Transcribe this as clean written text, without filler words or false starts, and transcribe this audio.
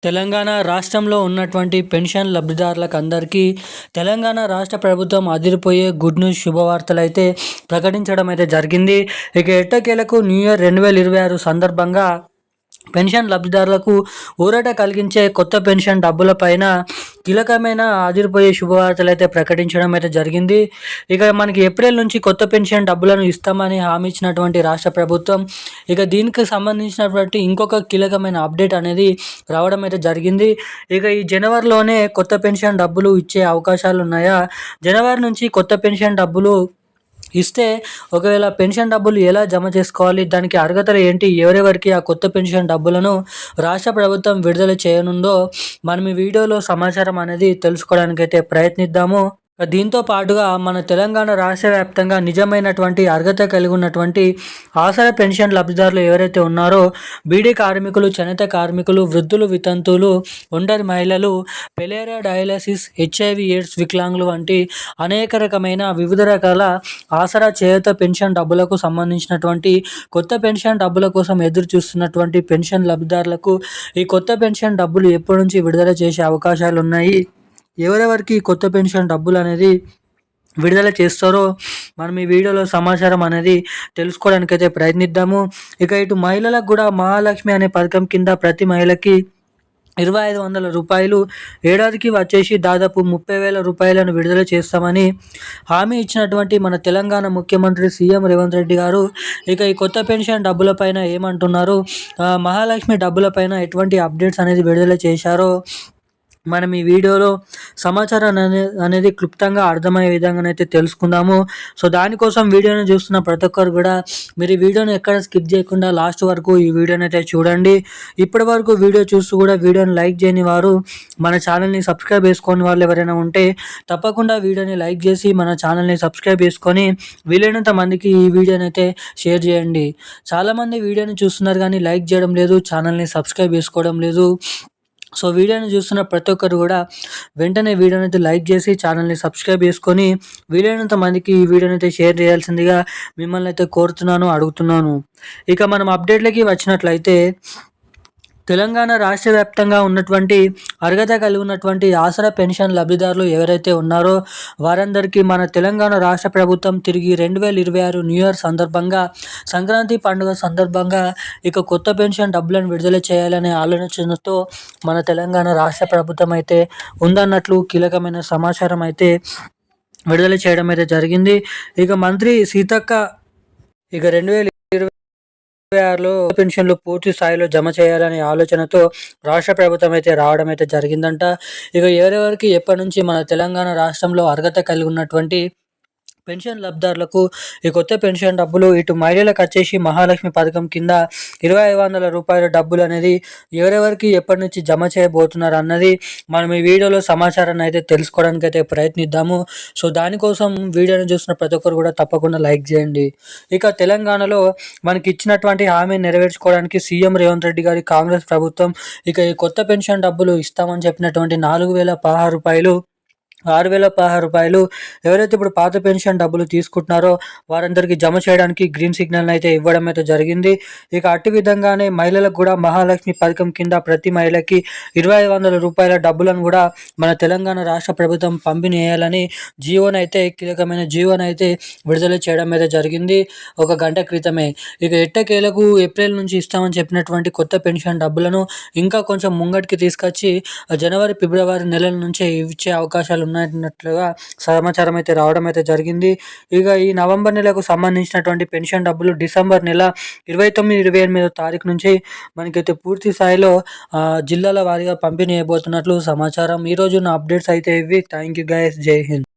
తెలంగాణ రాష్ట్రంలో ఉన్నటువంటి పెన్షన్ లబ్ధిదారులకు అందరికీ తెలంగాణ రాష్ట్ర ప్రభుత్వం అదిరిపోయే గుడ్ న్యూస్ శుభవార్తలైతే ప్రకటించడం అయితే జరిగింది. ఇక ఎట్టకేలకు న్యూ ఇయర్ 2026 సందర్భంగా పెన్షన్ లబ్ధిదారులకు ఊరట కలిగించే కొత్త పెన్షన్ డబ్బులపైన కీలకమైన అదిరిపోయే శుభవార్తలు అయితే ప్రకటించడం అయితే జరిగింది. ఇక మనకి ఏప్రిల్ నుంచి కొత్త పెన్షన్ డబ్బులను ఇస్తామని హామీ ఇచ్చినటువంటి రాష్ట్ర ప్రభుత్వం ఇక దీనికి సంబంధించినటువంటి ఇంకొక కీలకమైన అప్డేట్ అనేది రావడం అయితే జరిగింది. ఇక ఈ జనవరిలోనే కొత్త పెన్షన్ డబ్బులు ఇచ్చే అవకాశాలు ఉన్నాయా? జనవరి నుంచి కొత్త పెన్షన్ డబ్బులు ఇస్తే ఒకవేళ పెన్షన్ డబ్బులు ఎలా జమ చేసుకోవాలి? దానికి అర్హతలు ఏంటి? ఎవరెవరికి ఆ కొత్త పెన్షన్ డబ్బులను రాష్ట్ర ప్రభుత్వం విడుదల చేయనుందో మనం ఈ వీడియోలో సమాచారం అనేది తెలుసుకోవడానికైతే ప్రయత్నిద్దాము. దీంతో పాటుగా మన తెలంగాణ రాష్ట్ర వ్యాప్తంగా నిజమైనటువంటి అర్హత కలిగి ఉన్నటువంటి ఆసరా పెన్షన్ లబ్ధిదారులు ఎవరైతే ఉన్నారో బీడీ కార్మికులు, చేనేత కార్మికులు, వృద్ధులు, వితంతువులు, ఒంటరి మహిళలు, పెలేరియా డయాలసిస్, హెచ్ఐవి ఎయిడ్స్ వికలాంగులు వంటి అనేక రకమైన వివిధ రకాల ఆసరా చేయూత పెన్షన్ డబ్బులకు సంబంధించినటువంటి కొత్త పెన్షన్ డబ్బుల కోసం ఎదురు చూస్తున్నటువంటి పెన్షన్ లబ్ధిదారులకు ఈ కొత్త పెన్షన్ డబ్బులు ఎప్పటి నుంచి విడుదల చేసే అవకాశాలు ఉన్నాయి? ఎవరెవరికి కొత్త పెన్షన్ డబ్బులు అనేది విడుదల చేస్తారో మనం ఈ వీడియోలో సమాచారం అనేది తెలుసుకోవడానికైతే ప్రయత్నిద్దాము. ఇక ఇటు మహిళలకు కూడా మహాలక్ష్మి అనే పథకం కింద ప్రతి మహిళకి 2,500 రూపాయలు ఏడాదికి వచ్చేసి దాదాపు 30,000 రూపాయలను విడుదల చేస్తామని హామీ ఇచ్చినటువంటి మన తెలంగాణ ముఖ్యమంత్రి సీఎం రేవంత్ రెడ్డి గారు ఇక ఈ కొత్త పెన్షన్ డబ్బులపైన ఏమంటున్నారు, మహాలక్ష్మి డబ్బులపైన ఎటువంటి అప్డేట్స్ అనేది విడుదల చేశారో మనం ఈ వీడియోలో సమాచారం అనేది క్లుప్తంగా అర్థమయ్యే విధంగానైతే తెలుసుకుందాము. సో దానికోసం వీడియోని చూస్తున్న ప్రతి ఒక్కరు కూడా మీరు ఈ వీడియోని ఎక్కడ స్కిప్ చేయకుండా లాస్ట్ వరకు ఈ వీడియోని అయితే చూడండి. ఇప్పటి వరకు వీడియో చూస్తూ కూడా వీడియోని లైక్ చేయని వారు మన ఛానల్ని సబ్స్క్రైబ్ చేసుకోని వాళ్ళు ఎవరైనా ఉంటే తప్పకుండా వీడియోని లైక్ చేసి మన ఛానల్ని సబ్స్క్రైబ్ చేసుకొని వీలైనంత మందికి ఈ వీడియోని అయితే షేర్ చేయండి. చాలామంది వీడియోని చూస్తున్నారు కానీ లైక్ చేయడం లేదు, ఛానల్ని సబ్స్క్రైబ్ చేసుకోవడం లేదు. సో వీడియోని చూస్తున్న ప్రతి ఒక్కరు కూడా వెంటనే వీడియోని అయితే లైక్ చేసి ఛానల్ని సబ్స్క్రైబ్ చేసుకొని వీలైనంత మందికి ఈ వీడియోని అయితే షేర్ చేయాల్సిందిగా మిమ్మల్ని అయితే కోరుతున్నాను, అడుగుతున్నాను. ఇక మనం అప్డేట్లకి వచ్చినట్లయితే తెలంగాణ రాష్ట్ర వ్యాప్తంగా ఉన్నటువంటి అర్హత కలిగి ఉన్నటువంటి ఆసరా పెన్షన్ లబ్ధిదారులు ఎవరైతే ఉన్నారో వారందరికీ మన తెలంగాణ రాష్ట్ర ప్రభుత్వం తిరిగి 2026 న్యూ ఇయర్ సందర్భంగా, సంక్రాంతి పండుగ సందర్భంగా ఇక కొత్త పెన్షన్ డబ్బులను విడుదల చేయాలనే ఆలోచనతో మన తెలంగాణ రాష్ట్ర ప్రభుత్వం అయితే ఉందన్నట్లు కీలకమైన సమాచారం అయితే విడుదల చేయడం అయితే జరిగింది. ఇక మంత్రి సీతక్క ఇక 2026లో పెన్షన్లు పూర్తి స్థాయిలో జమ చేయాలనే ఆలోచనతో రాష్ట్ర ప్రభుత్వం అయితే రావడం అయితే జరిగిందంట. ఇక ఎవరెవరికి ఎప్పటి నుంచి మన తెలంగాణ రాష్ట్రంలో అర్హత కలిగి ఉన్నటువంటి పెన్షన్ లబ్ధిదారులకు ఈ కొత్త పెన్షన్ డబ్బులు ఇటు మహిళలకు వచ్చేసి మహాలక్ష్మి పథకం కింద 2,500 రూపాయల డబ్బులు అనేది ఎవరెవరికి ఎప్పటి నుంచి జమ చేయబోతున్నారు అన్నది మనం ఈ వీడియోలో సమాచారాన్ని అయితే తెలుసుకోవడానికి అయితే ప్రయత్నిద్దాము. సో దానికోసం వీడియోని చూసిన ప్రతి ఒక్కరు కూడా తప్పకుండా లైక్ చేయండి. ఇక తెలంగాణలో మనకి ఇచ్చినటువంటి హామీ నెరవేర్చుకోవడానికి సీఎం రేవంత్ రెడ్డి గారి కాంగ్రెస్ ప్రభుత్వం ఇక ఈ కొత్త పెన్షన్ డబ్బులు ఇస్తామని చెప్పినటువంటి 4,016 రూపాయలు, 6,016 రూపాయలు ఎవరైతే ఇప్పుడు పాత పెన్షన్ డబ్బులు తీసుకుంటున్నారో వారందరికీ జమ చేయడానికి గ్రీన్ సిగ్నల్ అయితే ఇవ్వడం అయితే జరిగింది. ఇక అట్టి విధంగానే మహిళలకు కూడా మహాలక్ష్మి పథకం కింద ప్రతి మహిళకి 2,500 రూపాయల డబ్బులను కూడా మన తెలంగాణ రాష్ట్ర ప్రభుత్వం పంపిణీ చేయాలని కీలకమైన జీవోనైతే విడుదల చేయడం అయితే జరిగింది ఒక గంట క్రితమే. ఇక ఎట్టకేలకు ఏప్రిల్ నుంచి ఇస్తామని చెప్పినటువంటి కొత్త పెన్షన్ డబ్బులను ఇంకా కొంచెం ముంగటికి తీసుకొచ్చి జనవరి, ఫిబ్రవరి నెలల నుంచే ఇచ్చే అవకాశాలు ఉన్నట్లుగా సమాచారం అయితే రావడం అయితే జరిగింది. ఇక ఈ నవంబర్ నెలకు సంబంధించినటువంటి పెన్షన్ డబ్బులు డిసెంబర్ నెల 29, 28 తారీఖు నుంచి మనకైతే పూర్తి స్థాయిలో జిల్లాల వారీగా పంపిణీ చేయబోతున్నట్లు సమాచారం. ఈరోజు నా అప్డేట్స్ అయితే ఇవి. Thank you guys. జై హింద్.